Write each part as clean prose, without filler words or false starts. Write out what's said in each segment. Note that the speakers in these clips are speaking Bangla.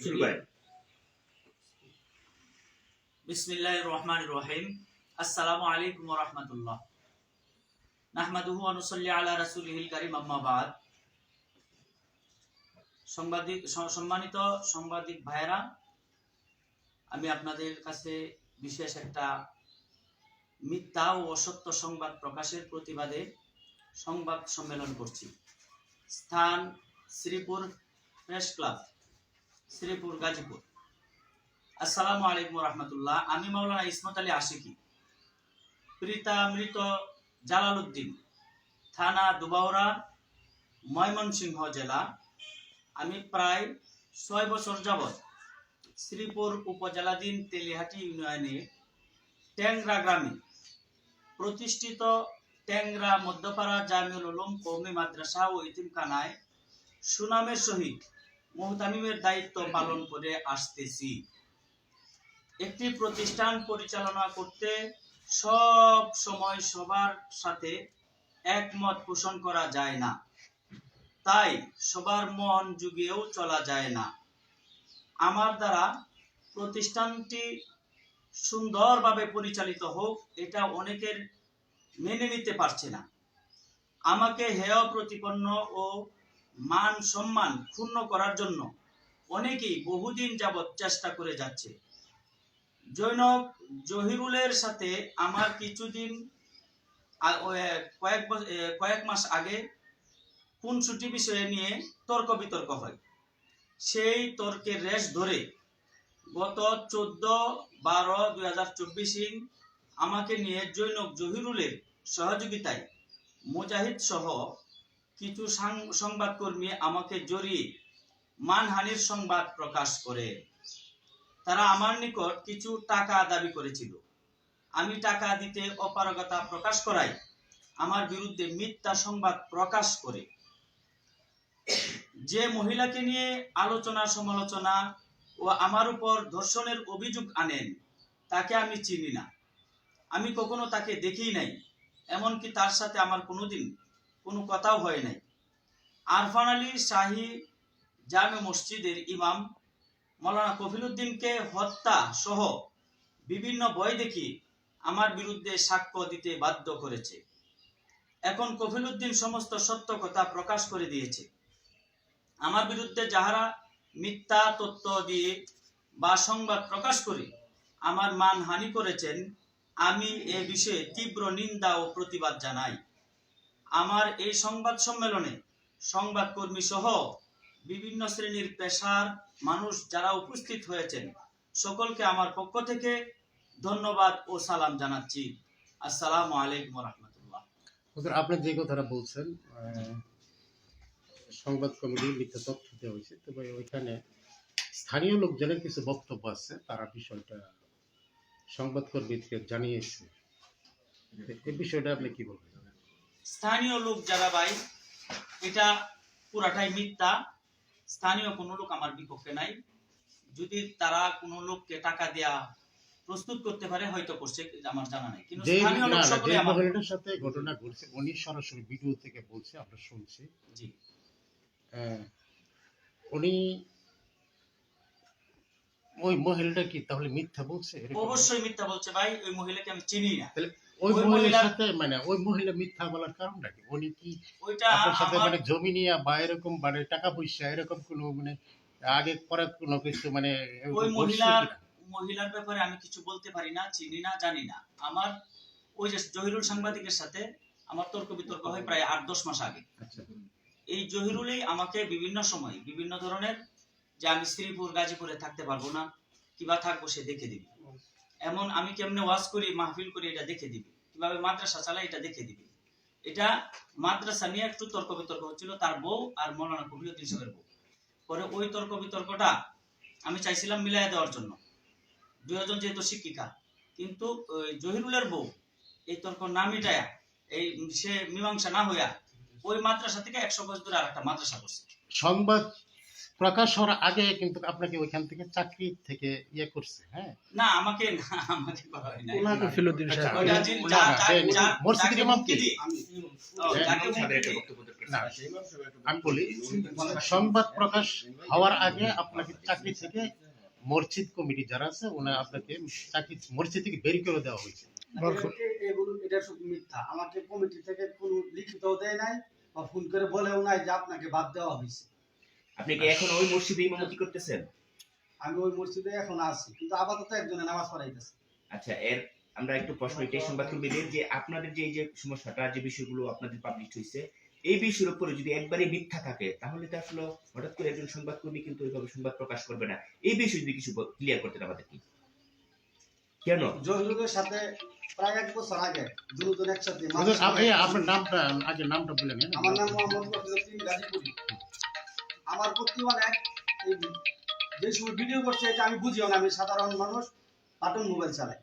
শুরু করেন। বিসমিল্লাহির রহমানির রহিম। আসসালামু আলাইকুম ওয়া রাহমাতুল্লাহ। নাহমাদুহু ওয়া নুসাল্লি আলা রাসূলিহিল কারীম, আম্মা বাদ। সম্মানিত সাংবাদিক ভাইরা, আমি আপনাদের কাছে বিশেষ একটা মিথ্যা ও অসত্য সংবাদ প্রকাশের প্রতিবাদে সংবাদ সম্মেলন করছি। স্থান শ্রীপুর প্রেস ক্লাব, শ্রীপুর, গাজীপুর। আসসালামু আলাইকুম ওয়া রাহমাতুল্লাহ। আমি মাওলানা ইসমত আলী আশিকি, পিতা মৃত জালালউদ্দিন, থানা দুবাউরা, ময়মনসিংহ জেলা। আমি প্রায় 6 বছর যাবৎ শ্রীপুর উপজেলাধীন তেলিহাটি ইউনিয়নে ট্যাংরা গ্রামে প্রতিষ্ঠিত ট্যাংরা মধ্যপাড়া জামিউল উলুম কওমি মাদ্রাসা ও এতিমখানায় সুনামের সহিত মুহতামিমের দায়িত্ব পালন করে আসতেছি। একটি প্রতিষ্ঠান পরিচালনা করতে সব সময় সবার সাথে একমত পোষণ করা যায় না, তাই সবার মন যুগেও চলা যায় না। আমার দ্বারা প্রতিষ্ঠানটি সুন্দরভাবে পরিচালিত হোক, এটা অনেকের মেনে নিতে পারছে না। আমাকে হেয় প্রতিপন্ন ও মান সম্মান ক্ষুণ্ণ করার জন্য অনেকেই বহুদিন যাবৎ চেষ্টা করে যাচ্ছে। জৈনক জহিরুলের সাথে আমার কিছুদিন কয়েক মাস আগে খুনসুটি বিষয়ে নিয়ে তর্ক বিতর্ক হয়। সেই তর্কের রেশ ধরে গত 14/12/2024 আমাকে নিয়ে জৈনক জহিরুলের সহযোগিতায় মুজাহিদ সহ কিছু সংবাদকর্মী আমাকে জড়িয়ে মানহানির সংবাদ প্রকাশ করে। তারা আমার নিকট কিছু টাকা দাবি করেছিল। আমি টাকা দিতে অপারগতা প্রকাশ করায় আমার বিরুদ্ধে মিথ্যা সংবাদ প্রকাশ করে যে মহিলাকে নিয়ে আলোচনা সমালোচনা ও আমার উপর ধর্ষণের অভিযোগ আনেন, তাকে আমি চিনি না। আমি কখনো তাকে দেখি নাই, এমনকি তার সাথে আমার কোনোদিন কোনো কথাও হয় নাই। আরফান আলী শাহী জামে মসজিদের ইমাম মাওলানা কফিলউদ্দিনকে হত্যা সহ বিভিন্ন ভয় দেখিয়ে আমার বিরুদ্ধে সাক্ষ্য দিতে বাধ্য করেছে। এখন কফিলউদ্দিন সমস্ত সত্য কথা প্রকাশ করে দিয়েছে। আমার বিরুদ্ধে যাহারা মিথ্যা তথ্য দিয়ে বা সংবাদ প্রকাশ করে আমার মানহানি করেছেন, আমি এ বিষয়ে তীব্র নিন্দা ও প্রতিবাদ জানাই। আমার এই সংবাদ সম্মেলনে সংবাদকর্মী সহ বিভিন্ন শ্রেণীর পেশার মানুষ যারা উপস্থিত হয়েছেন, সকলকে আমার পক্ষ থেকে ধন্যবাদ ও সালাম জানাচ্ছি। আসসালামু আলাইকুম ওয়া রাহমাতুল্লাহ। আপনি যে কথাটা বলছেন, সংবাদ কমিটি মিথ্যা তথ্য দেওয়া হয়েছে, তবে ওইখানে স্থানীয় লোকজনের কিছু বক্তব্য আছে, তারা বিষয়টা সংবাদকর্মীকে জানিয়েছে। এই বিষয়টা আপনি কি বলবেন? স্থানীয় লোক যারা ভাই, এটা পুরাটাই মিথ্যা। স্থানীয় কোনো লোক আমার বিপক্ষে নাই। যদি তারা কোনো লোককে টাকা দেয়া প্রস্তুত করতে পারে, হয়তো করছে, আমার জানা নাই। কিন্তু স্থানীয় লোক সকলে আমার মহিলার সাথে ঘটনা ঘটছে, উনি সরাসরি ভিডিও থেকে বলছে, আমরা শুনছি। জি, উনি ওই মহিলাটা কি তাহলে মিথ্যা বলছে? অবশ্যই মিথ্যা বলছে ভাই। ওই মহিলাকে আমি চিনি না। ওই মহিলার সাথে ওই মহিলা মিথ্যা বলার কারণটা কি? উনি কি আপনার সাথে জমি নিয়ে বা এরকম টাকা পয়সা এরকম কোনো আগে পরে কোনো কিছু ওই মহিলার ব্যাপারে আমি কিছু বলতে পারি না, চিনি না, জানি না। আমার ওই যে জহিরুল সাংবাদিকের সাথে আমার তর্ক বিতর্ক হয় প্রায় 8-10 মাস আগে। এই জহিরুলই আমাকে বিভিন্ন সময় বিভিন্ন ধরনের, যে আমি শ্রীপুর গাজীপুরে থাকতে পারবো না, কিবা থাকবো সে দেখে দিবে, এমন আমি কেমনে ওয়াজ করি, মাহফিল করি, এটা দেখে দিবে, কিভাবে মাদ্রাসা চালাই এটা দেখে দিবে। এটা মাদ্রাসা নিয়ে একটু তর্ক বিতর্ক হচ্ছিল, তার বউ আর মাওলানা কফিলউদ্দিন সাহেবের বউ। পরে ওই তর্ক বিতর্কটা আমি চাইছিলাম মিলাই দেওয়ার জন্য, দুজন যেহেতু শিক্ষিকা, কিন্তু জহিরুলের বউ এই তর্ক না মিটায়া, এই সে মীমাংসা না হইয়া ওই মাদ্রাসা থেকে 100 গজ দূরে আরেকটা মাদ্রাসা করছে। সংবাদ প্রকাশ হওয়ার আগে কিন্তু আপনাকে ওইখান থেকে চাকরি থেকে করছে। হ্যাঁ, না, আমাকে করা হয় না। ওনাকে ফিলুদ্দিন সাহেব, ওটা মসজিদের ইমাম কি না, আমি বলি সংবাদ প্রকাশ হওয়ার আগে আপনাকে চাকরি থেকে মসজিদ কমিটি যারা আছে ওনা আপনাকে চাকরি মসজিদ থেকে বের করে দেওয়া হয়েছে। এগুলো এটা শুধু মিথ্যা। আমাকে কমিটি থেকে কোনো লিখিতও দেয় নাই বা ফোন করে বলেও নাই যে আপনাকে বাদ দেওয়া হয়েছে। আপনি কি এখন ওই মসজিদে ইমামতি করতেছেন? আমি ওই মসজিদে এখন আছি, কিন্তু আপাতত একজনে নামাজ পড়াইতেছে। আচ্ছা, আমরা একটু প্রশ্ন এটাই সংবাদকর্মীদের যে আপনাদের যে এই যে সমস্যাটা, যে বিষয়গুলো আপনাদের পাবলিশ হয়েছে, এই বিষয়ের উপরে যদি একবারে মিথ্যা থাকে তাহলে তো আসলে হঠাৎ করে একজন সংবাদকর্মী কিন্তু ওইভাবে সংবাদ প্রকাশ করবে না। এই বিষয়ে যদি কিছু ক্লিয়ার করতেন আমাদেরকে। কেন জহিরুলের সাথে প্রায় 1 বছর আগে দুজন একসাথে হুজুর, আপনার নামটা আগে নামটা বলে নেন। আমার নাম মোহাম্মদ রফিকুদ্দিন গাজীপুরি। আমার প্রতি অনেক এই যে সময় ভিডিও করছে এটা আমি বুঝিও না, আমি সাধারণ মানুষ, বাটন মোবাইল চালাই।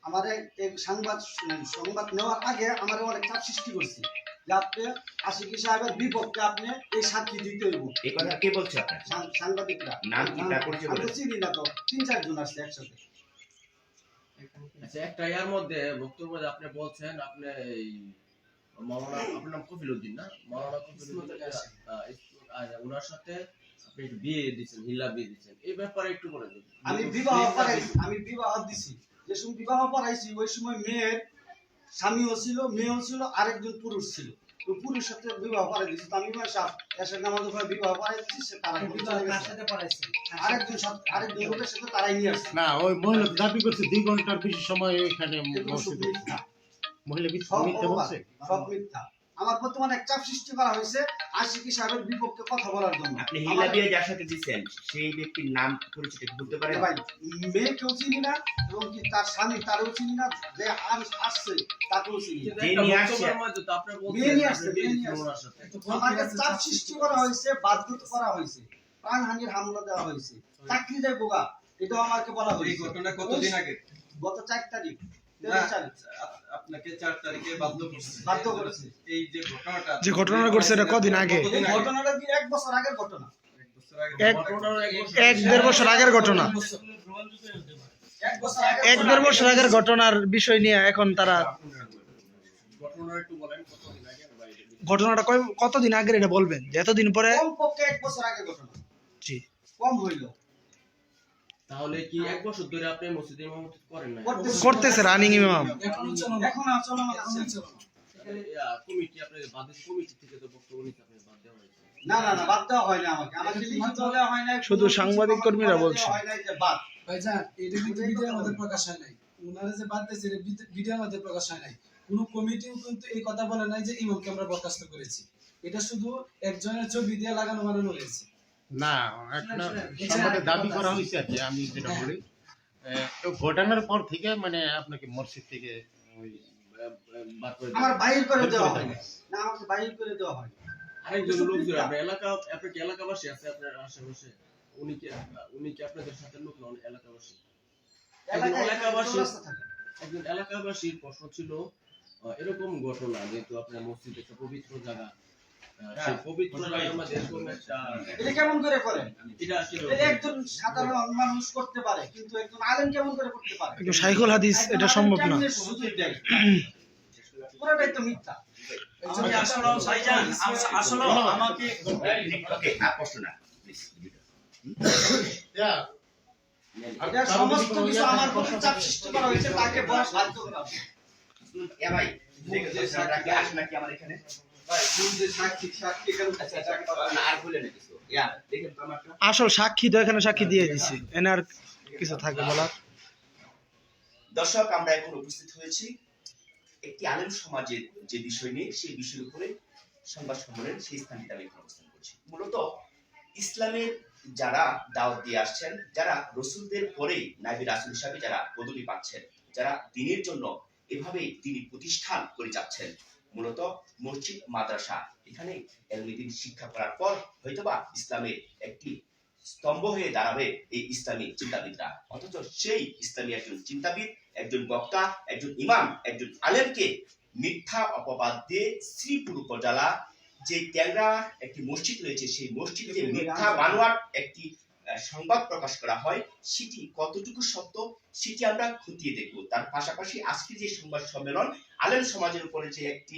আমার এই সংবাদ নেওয়ার আগে আমার অনেক চাপ সৃষ্টি করছে যে আপনি আশিকি সাহেবের বিপক্ষে আপনি এই সাক্ষী দিতে হইব। এই কথা কে বলছে আপনার? সাংবাদিকরা। নাম কি তার পরিচয় আমি বলেন? তো চিনি না, তো 3-4 জন আসছে একসাথে। আচ্ছা, একটা ইয়ার মধ্যে বক্তব্য আপনি বলছেন আপনি এই মাওলানা, আপনার নাম কফিলউদ্দিন না? মাওলানা কফিলউদ্দিন ওনার সাথে আপনি বিয়ে দিচ্ছেন, হিল্লা বিয়ে দিচ্ছেন, এই ব্যাপারে একটু বলে দিন। আমি বিবাহ দিছি। যে সময় বিবাহ করাইছি ওই সময় মেয়ের স্বামীও ছিল, মেয়েও ছিল, আরেকজন পুরুষ ছিল। তো পুরুষ সাথে বিবাহ করাই দিছি। তো আমি এসে নামাজ পড়ে বিবাহ করাই দিছি, সে তারা সাথে করাইছে। আরেকজন লোকের সাথে তারাই নিয়ে আসছে। না, ওই মহিলা দাবি করছে 2 ঘন্টার বেশি সময় ওইখানে এগুলো সব মসজিদে মিথ্যা। মহিলা সব মিথ্যা বলছে। সব মিথ্যা। আমার বর্তমানে এক চাপ সৃষ্টি করা হয়েছে আশিকি সাহেবের বিপক্ষে কথা বলার জন্য। আপনি হিল্লা বিয়ে যার সাথে দিচ্ছেন সেই ব্যক্তির নাম পরিচয় একটু বলতে পারেন? ভাই, মেয়েকেও চিনি না এবং কি তার স্বামী তারও চিনি না, যে আসছে তাকেও চিনি না। যে নিয়ে আসছে, মেয়ে নিয়ে আসছে, মেয়ে নিয়ে আসছে। আমাকে চাপ সৃষ্টি করা হয়েছে, বাধ্যত করা হয়েছে, প্রাণহানির হামলা দেওয়া হয়েছে, চাকরি দেয় বোগা, এটাও আমাকে বলা হয়েছে। এই ঘটনা কতদিন আগে? গত 4 তারিখ, না, 13 তারিখ আপনাকে 4 তারিখে বাধ্য করছে। বাধ্য করেছে। এই যে ঘটনাটা ঘটছে এটা কদিন আগে? এই ঘটনাটা কি 1 বছর আগের ঘটনা? 1-1.5 বছর আগের ঘটনা। 1 বছর আগে 1-1.5 বছর আগের ঘটনার বিষয় নিয়ে এখন তারা ঘটনা একটু বলেন কতদিন আগে? ঘটনাটা কতদিন আগের এটা বলবেন, যে এতদিন পরে। কমপক্ষে 1 বছর আগের ঘটনা, জি, কম হইল। তাহলে কি 1 বছর ধরে আপনি মসজিদে ইমামতি করেন না? করতেছে রানিং ইমাম। এখন চলমান আছে। কমিটি আপনাকে বাদে কমিটি থেকে তো বক্তব্য নিতে আপনি বাদ দেওয়া হয়েছে। না না না, বাদ দেওয়া হয় না। আমাকে লিখিত দেওয়া হয় না, শুধু সাংবাদিক কর্মীরা বলছে। হয় না যে বাদ। ভাইজান, এটা কিন্তু ভিডিওর মধ্যে প্রকাশ হয় নাই। উনারা যে বাদ দিয়েছে ভিডিওর মধ্যে প্রকাশ হয় নাই। কোনো কমিটিও কিন্তু এই কথা বলে নাই যে ইমামকে আমরা বরখাস্ত করেছি। এটা শুধু একজনের ছবি দিয়ে লাগানো বানানো হয়েছে। না, একটা সম্বন্ধে দাবি করা হয়েছে আর কি। আমি যেটা বলি, তো ঘটনার পর থেকে মানে আপনাকে মসজিদ থেকে ওই বাদ করে আমার বাহির করে দেওয়া করে হয় না। না, আমাকে বাহির করে দেওয়া হয়। আরেকজন লোকজন আপনার আপনার কি এলাকাবাসী আছে আপনার আশেপাশে? উনি কি আপনাদের সাথে লোক নন? এলাকাবাসী এলাকাবাসী একজন এলাকাবাসীর প্রশ্ন ছিল এরকম ঘটনা, যেহেতু আপনার মসজিদ একটা পবিত্র জায়গা, সেই পবিত্র জায়গার মধ্যে এরকম একটা এটা কেমন করে করেন? এটা আসলে এটা একজন সাধারণ মানুষ করতে পারে, কিন্তু একজন আলেম কেমন করে করতে পারে? একদম শাইখুল হাদিস, এটা সম্ভব না। কেমনে সুযোগ দেয়? পুরোটাই তো মিথ্যা। আমি আসলে ভাইজান, আসলে আমাকে ওকে, আর প্রশ্ন না প্লিজ। এটা সমস্ত কিছু আমার প্রতি চাপ সৃষ্টি করা হয়েছে, তাকে বলা বাধ্য করা হয়েছে। ভাই, যে সাক্ষী আসে নাকি আমার এখানে? ভাই, কোন যে সাক্ষী কেন না, আর বলে না কিছু। দেখেন তো আমারটা। আসল সাক্ষী তো এখানে সাক্ষী দিয়ে দিছে, এনে আর কিছু থাকে বলার? দর্শক, আমরা এখন উপস্থিত হয়েছি একটি আলেম সমাজের যে বিষয় নিয়ে, সেই বিষয়ের উপরে সংবাদ সম্মেলনের সেই স্থানটিতে আমি এখন অবস্থান করছি। মূলত ইসলামের যারা দাওয়াত দিয়ে আসছেন, যারা রসুলদের পরেই নাবী রাসূল হিসাবে যারা পদবি পাচ্ছেন, যারা দ্বীনের জন্য এভাবে দ্বীনি প্রতিষ্ঠান করে যাচ্ছেন, মূলত মসজিদ মাদ্রাসা, এখানে ইলমে দ্বীন শিক্ষা করার পর হয়তোবা ইসলামের একটি স্তম্ভ হয়ে দাঁড়াবে এই ইসলামী চিন্তাবিদরা। অথচ সেই ইসলামী একজন চিন্তাবিদ, একজন বক্তা, একজন ইমাম, একজন আলেমকে মিথ্যা অপবাদ দিয়ে শ্রীপুর উপজেলা যে ট্যাংরা একটি মসজিদ রয়েছে, সেই মসজিদে যে মিথ্যা বানোয়াট একটি সংবাদ প্রকাশ করা হয়, সেটি কতটুকু সত্য সেটি আমরা খতিয়ে দেখব। তার পাশাপাশি আজকে যে সংবাদ সম্মেলন আলেম সমাজের উপরে যে একটি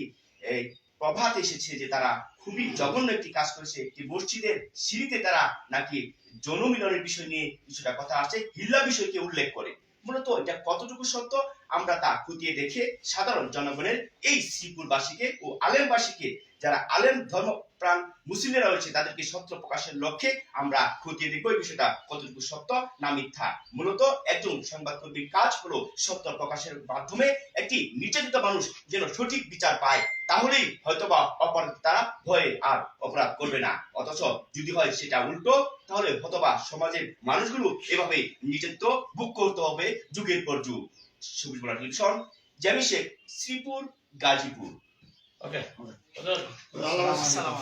প্রভাত এসেছে যে তারা খুবই জঘন্য একটি কাজ করেছে। একটি মসজিদের সিঁড়িতে তারা নাকি যৌন মিলনের বিষয় নিয়ে কিছুটা কথা আসছে, হিল্লা বিষয়কে উল্লেখ করে। মূলত এটা কতটুকু সত্য আমরা তা খতিয়ে দেখে সাধারণ জনগণের এই শ্রীপুরবাসীকে ও আলেমবাসীকে, যারা আলেম ধর্মপ্রাণ মুসলিমরা রয়েছে, তাদেরকে সত্য প্রকাশের লক্ষ্যে আমরা খতিয়ে দেখবো এই বিষয়টা কতটুকু সত্য না মিথ্যা। মূলত একজন সংবাদকর্মীর কাজ হলো সত্য প্রকাশের মাধ্যমে একটি নির্যাতিত মানুষ যেন সঠিক বিচার পায়, তাহলেই হয়তোবা অপরাধ তারা ভয়ে আর অপরাধ করবে না। অথচ যদি হয় সেটা উল্টো, তাহলে হয়তোবা সমাজের মানুষগুলো এভাবে নির্যাতিত ভোগ করতে হবে যুগের পর যুগ। সবুজ বলা টেলিভিশন, জামি শেখ, শ্রীপুর, গাজীপুর। ওকে। আসসালাম।